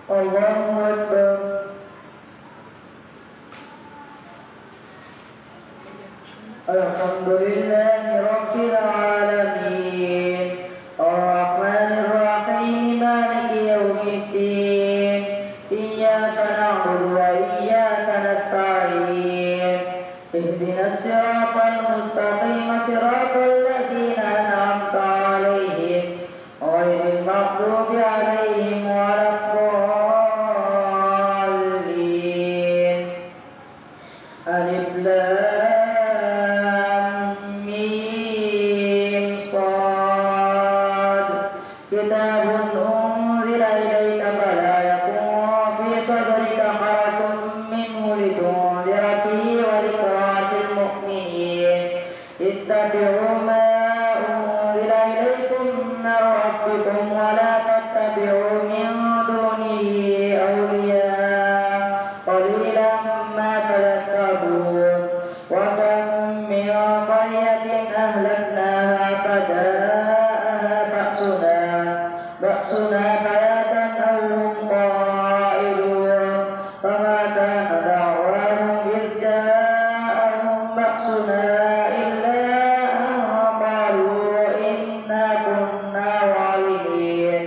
الله أكبر. الحمد لله رب العالمين الرحمن الرحيم مالك يوم الدين إياك نعبد وإياك نستعين اهدنا الصراط المستقيم صراط الذين أنعمت عليهم غير المغضوب عليهم ولا الضالين. ألف لام ميم صاد كتاب أنزل إليك فلا يكن في صدرك حرج منه لتنذر به وذكرى للمؤمنين. اتبعوا ما أنزل إليكم من ربكم ولا تتبعوا من دونه أولياء قليلا ما تذكرون. وكم من قرية أهلكناها فجاءها بأسنا بياتا أو هم قائلون فما كان دعواهم إذ جاءهم بأسنا إلا أن قالوا إنا كنا ظالمين.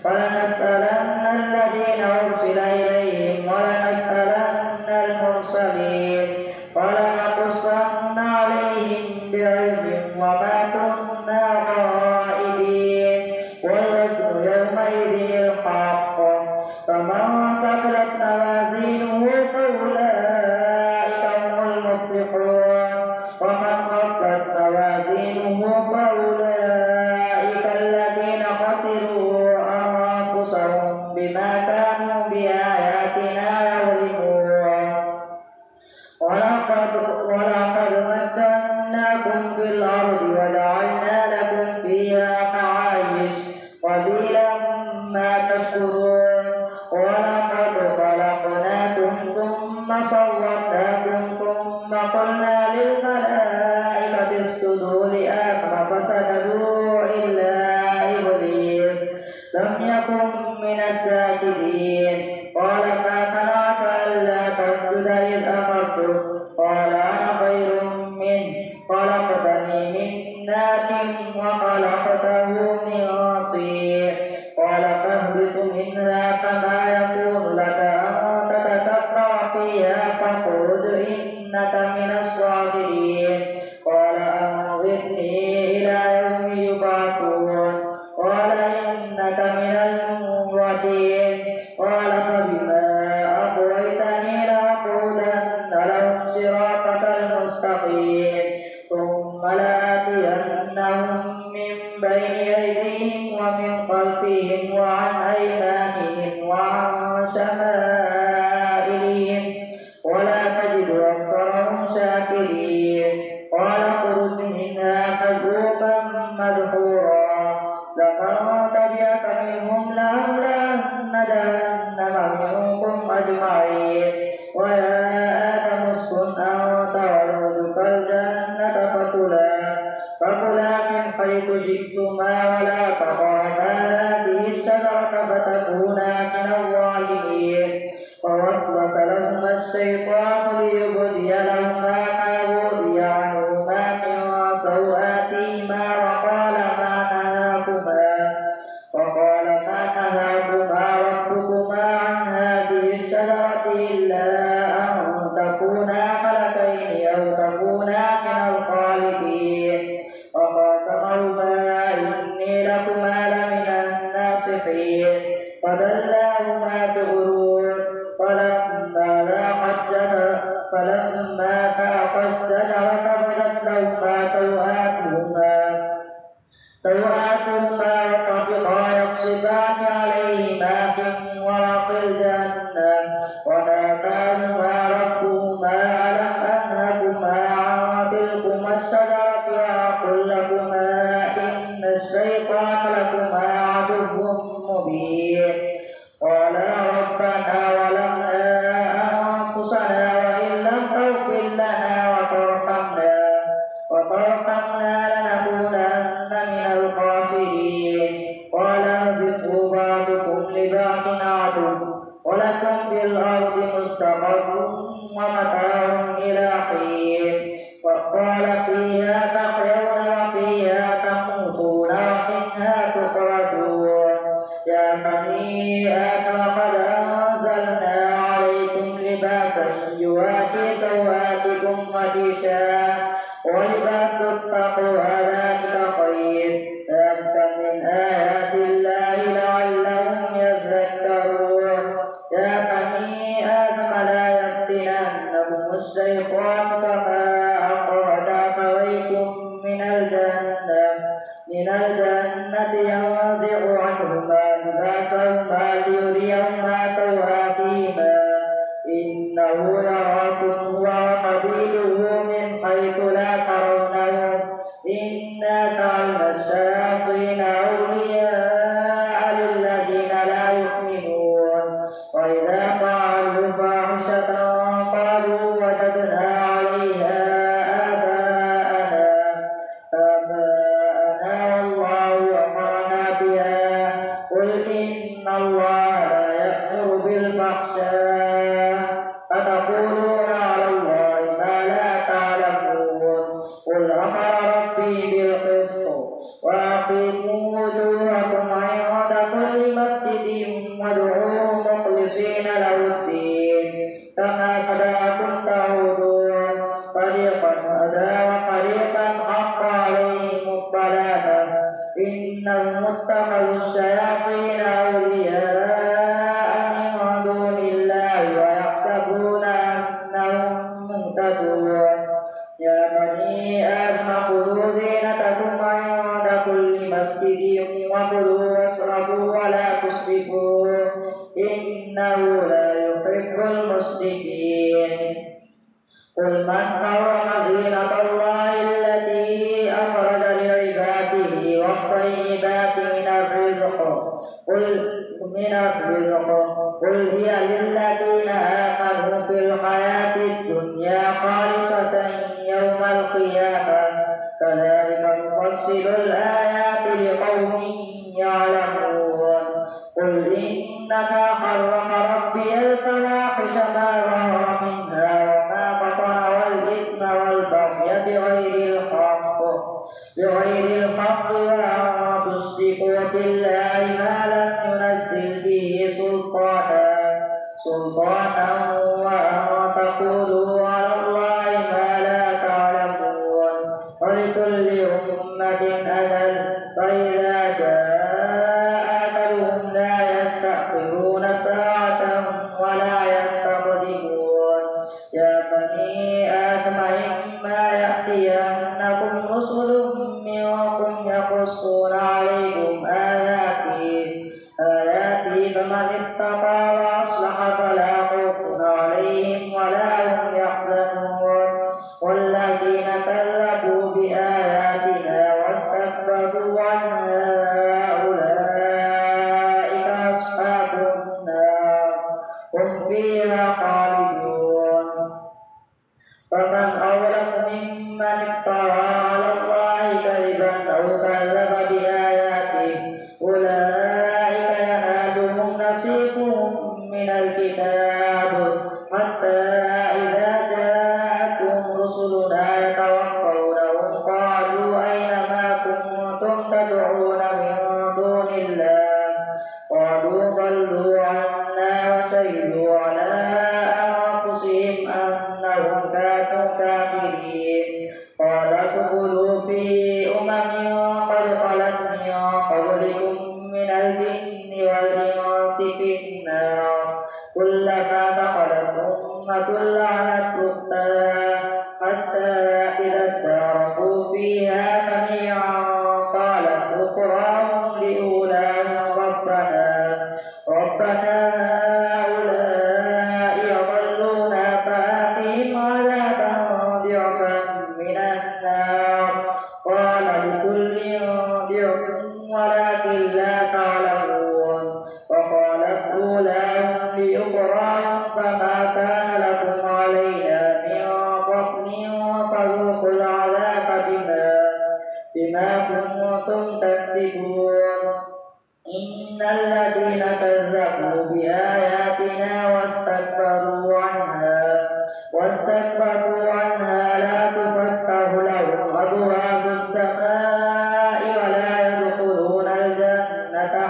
فلنسألن الذين أرسل إليهم ولنسألن المرسلين ولنقصن عليهم بعلم وما كنا غائبين. والوزن يومئذ الحق فمن ثقلت موازينه فأولئك هم المفلحون ومن خفت موازينه فأولئك الذين خسروا أنفسهم بما كانوا بآياتنا يظلمون. ولقد مكناكم في الأرض وجعلنا لكم فيها معايش قليلا ما تشكرون. ولقد خلقناكم ثم صورناكم ثم قلنا للملائكة اسجدوا لآدم فسجدوا إلا إبليس لم يكن من الساجدين. قال ما منعك ألا تسجد إذ أمرتك؟ قال أنا خير منه خلقتني من نار وخلقته من طين. قال فاهبط منها فما يكون لك أن تتكبر فيها فاخرج إنك من الصاغرين. قال أنظرني إلى يوم يبعثون. قال إنك من المنظرين. قال فبما أغويتني لأقعدن لهم صراطك المستقيم ثم لآتينهم من بين أيديهم ومن خلفهم وعن أيمانهم وعن شمائلهم ولا تجد أكثرهم شاكرين. قال اخرج منها مذءوما مدحورا لمن تبعك منهم لأملأن جهنم منكم أجمعين. ويا آدم اسكن أنت وزوجك الجنة فكلا من حيث شئتما ولا تقربا هذه الشجرة فتكونا من الظالمين. فوسوس لهما الشيطان ليبدي لهما ما وري عنهما من سوآتهما وقال ما نهاكما ربكما عن هذه الشجرة إلا أن تكونا ملكين أو تكونا من الخالدين. وقاسمهما إني لكما لمن الناصحين. فدلاهما بغرور فلما ذاقا الشجرة بدت لهما سوآتهما وطفقا يخصفان عليهما من ورق الجنة. وناداهما ربهما ألم أنهكما عن تلكما الشجرة وأقل لكما إن الشيطان لكما عدو مبين. قالا ربنا ظلمنا أنفسنا وإن لم تغفر لنا وترحمنا لنكونن من الخاسرين. قال اهبطوا بعضكم لبعض بعض عدو ولكم في الأرض مستقر ومتاع إلى حين وقال فيها تحيون وفيها تموتون ومنها تخرجون يا بني آدم قد أنزلنا عليكم لباسا يواري سوآتكم وريشا ولباس التقوى ذلك خير ذلك من آيات الله لعلهم يذكرون يا بني آدم لا يفتننكم الشيطان كما أخرج أبويكم من الجنة ينزع عنهما لباسهما ليريهما سوآتهما إنه يراكم هو وقبيله من حيث لا ترونهم إنا جعلنا الشياطين أولياء للذين لا يؤمنون وإذا فعلوا فاحشة قالوا وجدنا عليها آباءنا والله أمرنا بها قل إن الله لا يأمر بالفحشاء أتقولون على الله ما لا تعلمون قل أمر ربي بالقسط وأقيموا وجوهكم عند كل مسجد وادعوه مخلصين له الدين كما بدأكم تعودون فريقا هدى وفريقا حق عليهم الضلالة إنهم اتخذوا الشياطين أولياء من دون الله ويحسبون أنهم مهتدون يا بني آدم خذوا زينتكم عند كل مسجد وكلوا واشربوا ولا تسرفوا إنه لا يحب المسرفين قل من حرم زينة الله التي أخرج لعباده والطيبات من الرزق قل هي للذين آمنوا في الحياة الدنيا خالصة يوم القيامة كذلك نفصل الآيات لقوم يعلمون قل إنما حرم ربي الفواحش ما ظهر منها وما بطن والإثم والبغي بغير الحق وأن تشركوا بالله ما لم ينزل به سلطانا وأن تقولوا على الله ما لا تعلمون ولكل أمة أجل فإذا جاء أجلهم لا يستأخرون ساعة ولا يستقدمون يا بني آدم إما يأتينكم رسل منكم يقصون عليكم آياتي فمن اتقى وأصلح فلا خوف عليهم ولا هم يحزنون والذين كذبوا بآياتنا واستكبروا عنها أولئك أصحاب النار هم فيها خالدون فمن أظلم ممن افترى على الله كذبا أو كذب بآياته أولئك ينالهم نصيبهم من الكتاب حتى إذا جاءتهم رسلنا يتوفونهم قالوا أين ما كنتم تدعون من دون الله قالوا ضلوا عنا وشهدوا على أنفسهم أنهم كانوا كافرين قال ادخلوا في قد خلت من قبلكم من الجن والإنس في النار كلما دخلت أمة لعنت أختها حتى إذا اداركوا فيها جميعا قالت أخراهم لأولاهم ربنا هؤلاء يضلونا فآتهم عذابا ضعفا من النار قال لكل ضعف ولكن لا تعلمون وقالت أولاهم لأخراهم فما كان لكم بآياتنا واستكبروا عنها لا تفتح لهم أبواب السماء ولا يدخلون الجنة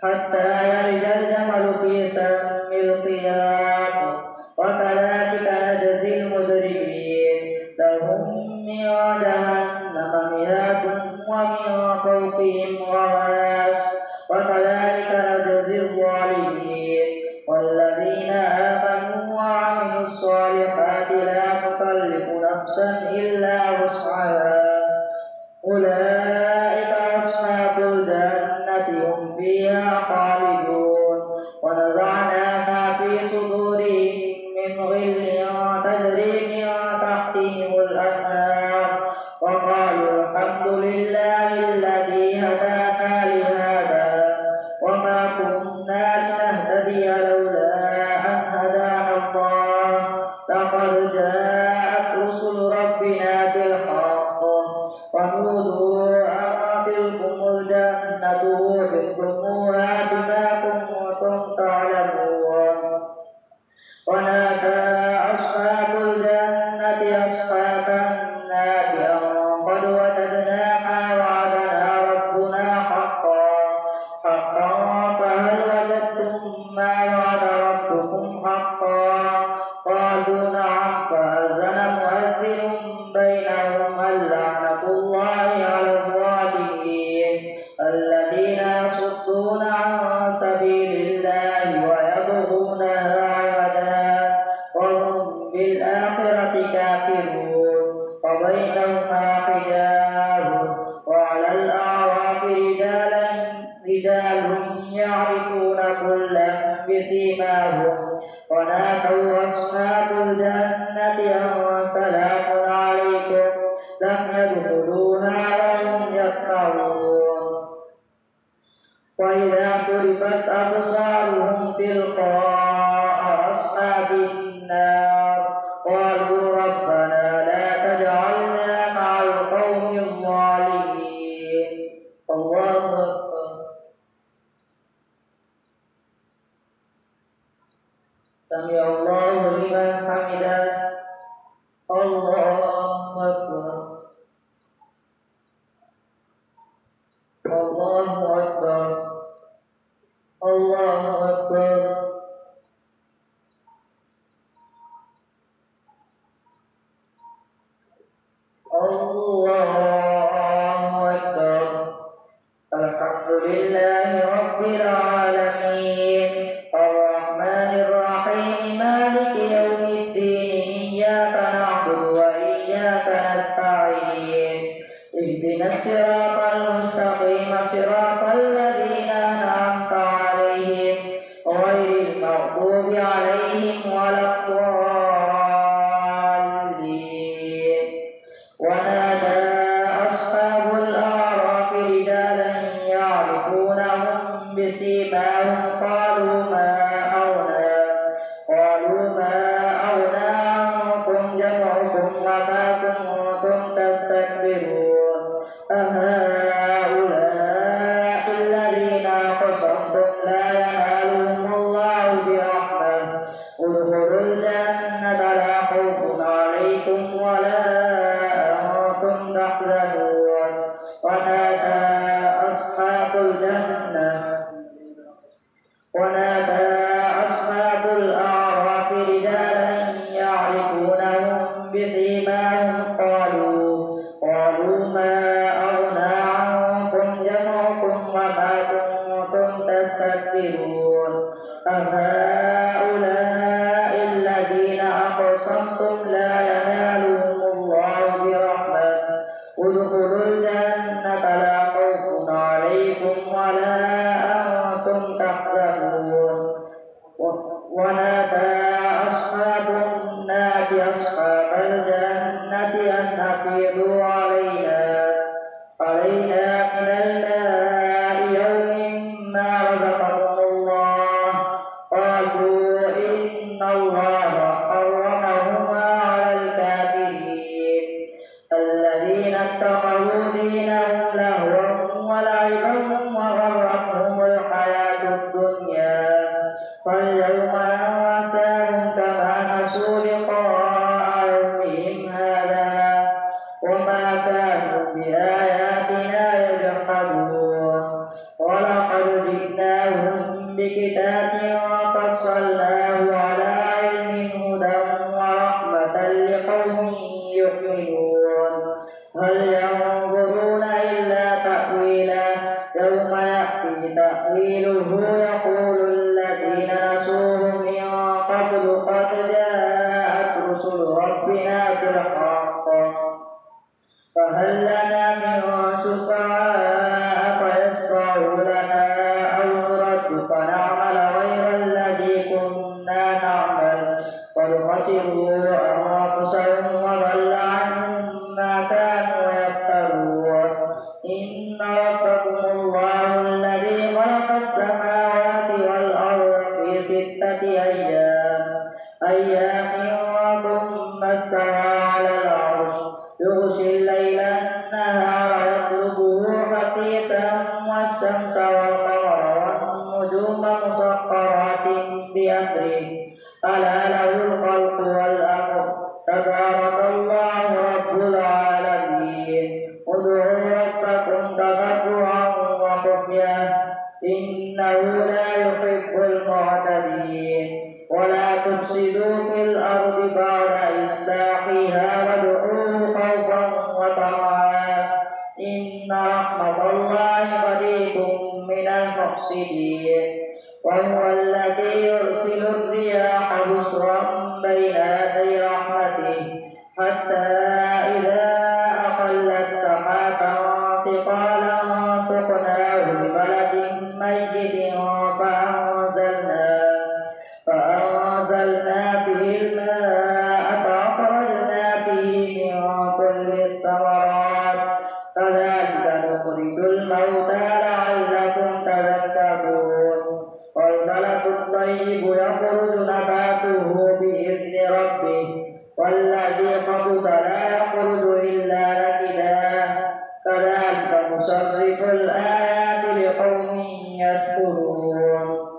حتى يلج الجمل في سم الخياط وكذلك نجزي المجرمين لهم من جهنم مهاد ومن فوقهم غواش وكذلك نجزي الظالمين والذين آمنوا وعملوا الصالحات لا نكلف نفسا إلا وسعها أولئك أصحاب الجنة هم فيها خالدون ونزعنا ما في صدورهم من غل تجري من تحتهم الأنهار وقالوا الحمد لله الذي هدانا لهذا وما كنا لنهتدي لولا أن هدانا الله لقد جاءت رسل ربنا بالحق ونودوا أن تلكم الجنة أورثتموها بما كنتم تعلمون ونادى أصحاب الجنة أصحاب النار أن قد وجدنا ما وعدنا ربنا حقا فهل وجدتم ما وعد ربكم حقا قالوا نعم فأذن مؤذن بينهم اللعنة الله على الظالمين الذين يصدون عن سبيل الله ويبغونها عوجا وهم بالآخرة كافرون وبينهما حجاب وعلى الأعراف رجال يعرفون كلا بسيماهم ونادوا أصحاب الجنة أن سلام عليكم لم يدخلوها وهم يطمعون وإذا صرفت أبصارهم تلقاء أصحاب النار قالوا ربنا لا تجعلنا مع القوم الظالمين الله أكبر سمع الله لمن حمده الله أكبر الله أكبر الله أكبر الله أكبر الحمد لله رب العالمين الرحمن الرحيم مالك يوم الدين إياك نعبد وإياك نستعين اهدنا الصراط المستقيم صراط الذين أنعمت عليهم غير المغضوب عليهم ولا الضالين ونادى أصحاب الأعراف رجالا يعرفونهم بسيماهم قالوا ما أغنى عنكم جمعكم وما كنتم تستكبرون أهؤلاء الذين أقسمتم لا ينالهم الله برحمة ادخلوا الجنة لا خوف عليكم ولا أنتم تحزنون ونادى أصحاب الأعراف رجالا يعرفونهم بسيماهم قالوا ما أغنى عنكم جمعكم وما كنتم تستكبرون أهؤلاء الذين أقسمتم لا ينالهم الله برحمة ادخلوا الجنة لا خوف عليكم ولا أنتم تحزنون ونادى أصحاب النار أصحاب الجنة أن أفيضوا علينا من الماء يوم ما رزقهم الله قالوا الدنيا فاليوم ننساهم كما نسوا لقاء يومهم هذا وما كانوا بآياتنا يجحدون ولقد جئناهم بكتاب فصلناه على علم هدى ورحمة لقوم يؤمنون هل ينظرون إلا تأويله يوم يأتي تأويله يقول الذين نسوه من قبل قد جاءت رسل ربنا بالحق فهل لنا من شفعاء فيشفعوا لنا أو نرد فنعمل غير الذي كنا نعمل قد خسروا أنفسهم وضل عنهم ما كانوا يفترون إن ربكم الله الذي خلق السماوات والأرض في 6 أيام ثم استوى على العرش يغشي الليل النهار يطلبه حثيثا والشمس والقمر والنجوم مسخرات بأمره ألا له الخلق والأمر تبارك الله رب العالمين ادعوا ربكم تضرعا وخفية إنه لا يحب المعتدين ولا تفسدوا في الأرض بعد إصلاحها وادعوه خوفا وطمعا إن رحمة الله قريب من المحسنين وهو الذي يرسل الرياح بشرا بين يدي رحمته حتى إذا أقلت سحابا ثقالا سقناه لبلد ميت فأنزلنا به الماء فأخرجنا به من كل الثمرات كذلك نخرج الموتى لعلكم تذكرون والبلد الطيب يخرج نباته بإذن ربه والذي خبث لا يخرج إلا نكدا كذلك نصرف الآيات لقوم يشكرون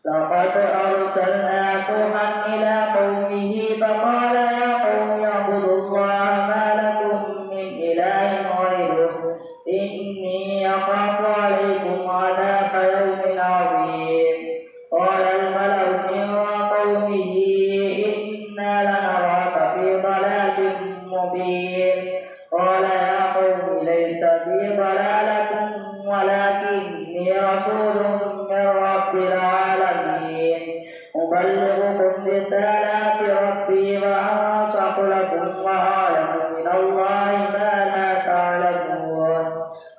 لقد أرسلنا نوحا إلى قومه فقال يا قوم اعبدوا الله ما لكم من إله غيره إني أخاف عليكم عذاب يوم عظيم قال الملأ من قومه إنا لنراك في ضلال مبين قال يا قوم ليس بي ضلالة ولكني رسول من رب العالمين أبلغكم رسالات ربي وأنصح لكم وأعلم من الله ما لا تعلمون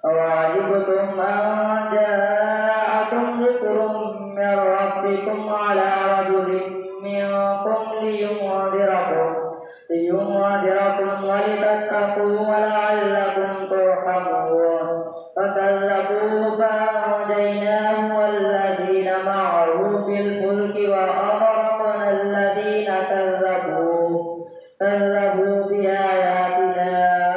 أوعجبتم أن جاءكم ذكر من ربكم على رجل منكم لينذركم ولتتقوا ولعلكم ترحمون فكذبوه فأنجيناه والذين معه في الفلك وأغرقنا الذين كذبوا بآياتنا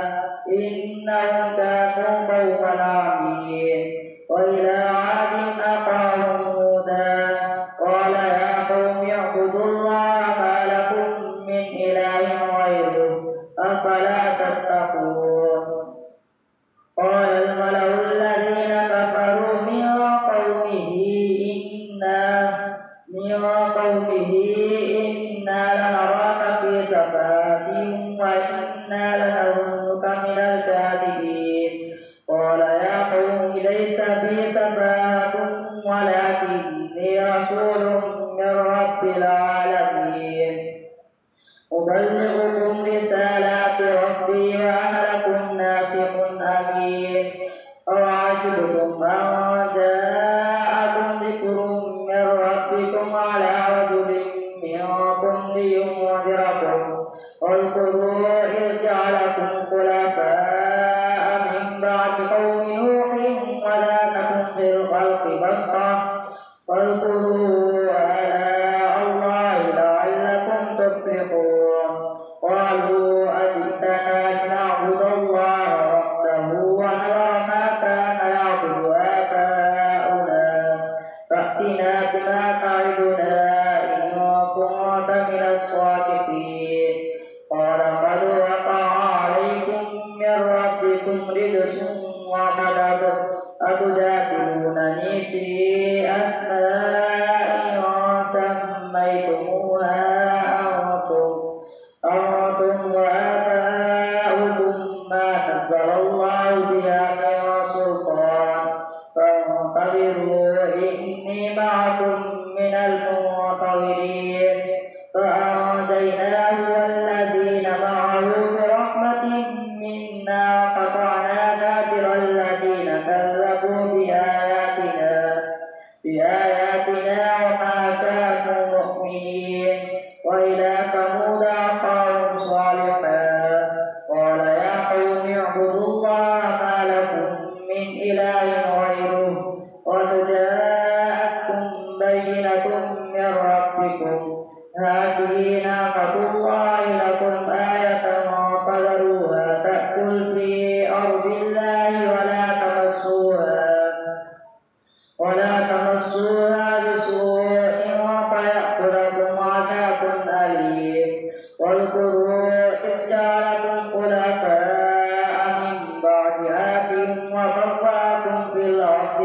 إنهم كانوا قوما عمين وإلى عاد أخاهم هودا قال يا قوم اعبدوا الله ما لكم من إله غيره أفلا تتقون قال الملأ الذين كفروا من قومه إنا لنراك في سفاهة وإنا لنظنك من الكاذبين قال يا قوم ليس بي سفاهة ولكني رسول من رب العالمين أبلغكم رسالات ربي وأنا لكم ناصح أمين أوعجبتم أن جاءكم ذكر من ربكم على رجل منكم لينذركم واذكروا إذ جعلكم خلفاء من بعد قوم نوح وزادكم في الخلق بسطة واذكروا آلاء الله البينات ما تعدنا إن كنت من الصادقين قال قد وقع عليكم من ربكم رجس وغضب أتجادلونني في أسماء سميتموها أنتم وآباؤكم ما نزل الله بها من سلطان فانتظروا إني معكم من المنتظرين فأنجيناه والذين معه برحمة منا وقطعنا دابر الذين كذبوا بآياتنا وما كانوا مؤمنين وإلى ثمود أخاهم صالحا قال يا قوم اعبدوا الله ما لكم من إله غيره قد جاءتكم بينة من ربكم هذه ناقة الله لكم آية فذروها تأكل في أرض الله ولا تمسوها بسوء فيأخذكم عذاب أليم واذكروا إذ جعلكم خلفاء من بعد عاد وبرأكم في الأرض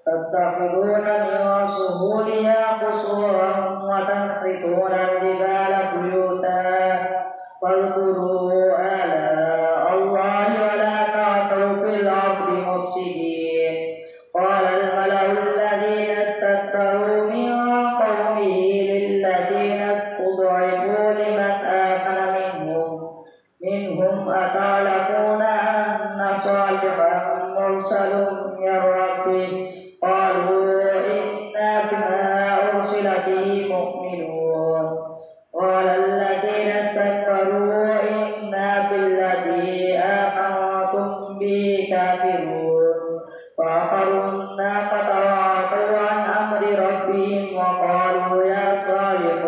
تتخذون من سهولها قصورا وتنحتون الجبال بيوتا فاذكروا آلاء الله ولا تعثوا في الأرض مفسدين قال الملأ الذين استكبروا من قومه للذين استضعفوا لمن آمن منهم أتعلمون أن صالحا مرسل من ربه قالوا إنا بما أرسل به مؤمنون قال الذين استكبروا إنا بالذي آمنتم به كافرون فعقروا الناقة وعتوا عن أمر ربهم وقالوا يا صالح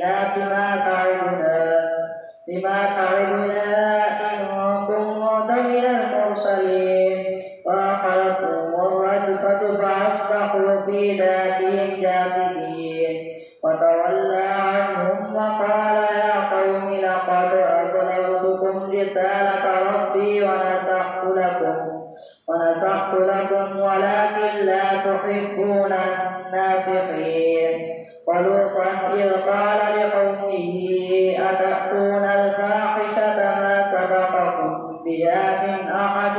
ائتنا بما تعدنا إن كنت من المرسلين فأخذتهم الرجفة فأصبحوا في دارهم جاثمين وتولى عنهم وقال يا قوم لقد أبلغتكم رسالة ربي ونصحت لكم ولكن لا تحبون الناصحين ولوطا إذ قال لقومه أتأتون الفاحشة ما سبقكم بها من أحد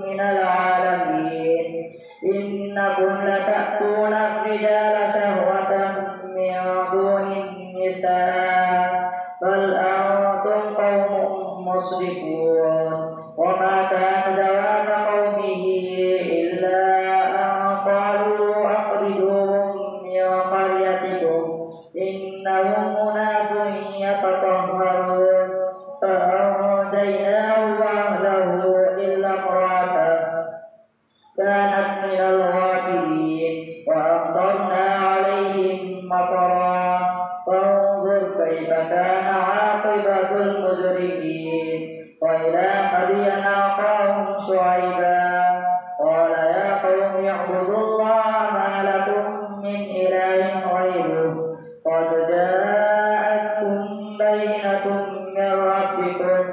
من العالمين إنكم لتأتون الرجال شهوة من دون النساء بل أنتم قوم مسرفون وما كان جواب قومه إلا أن قالوا أخرجوهم من قريتكم إنهم أناس يتطهرون فأنجيناه وأهله إلا امرأته كانت من الغابرين وأمطرنا عليهم مطرا فانظر كيف كان عاقبة المجرمين وإلى مدين أخاهم شعيبا قال يا قوم اعبدوا الله ما لكم من إله غيره قد جاءتكم بينة من ربكم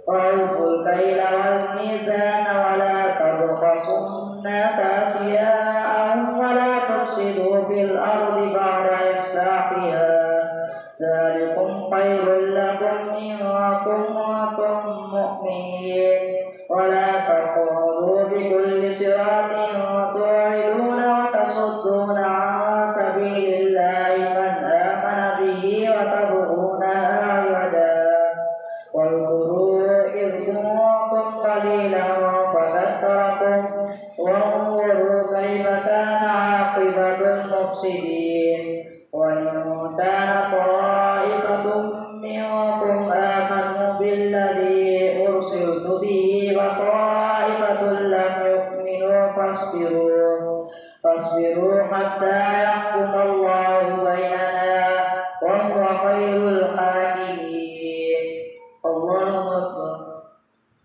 وأوفوا الكيل والميزان ولا تبخسوا الناس أشياءهم ولا تفسدوا في الأرض بعد إصلاحها ذلكم خير لكم إن كنتم مؤمنين ولا تقعدوا بكل صراط توعدون وتصدون عن سبيل الله من آمن به وتبغونها عوجا واذكروا إذ كنتم قليلا فكثركم وانظروا كيف كان عاقبة المفسدين وإن كان طائفة منكم آمنوا بالذي أرسلت به وطائفة لم يؤمنوا فاصبروا حتى